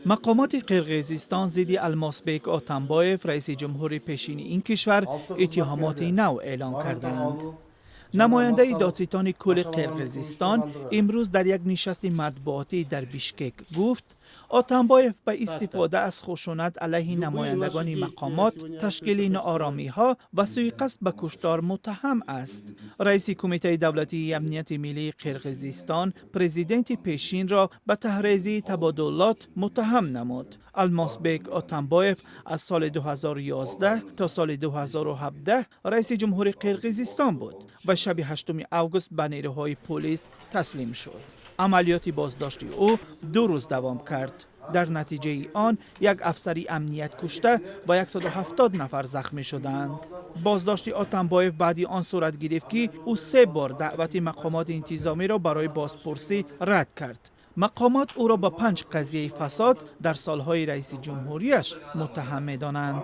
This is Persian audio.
مقامات قرقیزستان ضد الماسبک اتامبویف رئیس جمهور پیشین این کشور اتهامات نو اعلام کردند. نماینده دادستان کل قرقیزستان امروز در یک نشست مطبوعاتی در بیشکک گفت اتامبویف به استفاده از خشونت علیه نمایندگان مقامات، تشکیل ناآرامی‌ها و سوءقصد به کشتار متهم است. رئیس کمیته دولتی امنیت ملی قرقیزستان پرزیدنت پیشین را به تحریض تبادلات متهم نمود. الماسبک اتامبویف از سال 2011 تا سال 2017 رئیس جمهور قرقیزستان بود و شب 8 اوگوست به نیروهای پلیس تسلیم شد. عملیات بازداشتی او 2 روز دوام کرد. در نتیجه آن یک افسر امنیت کشته و 170 نفر زخمی شدند. بازداشت اتامبویف بعدی آن صورت گرفت که او 3 بار دعوت مقامات انتظامی را برای بازپرسی رد کرد. مقامات او را به 5 قضیه فساد در سالهای رئیس جمهوریش متهم می‌دانند.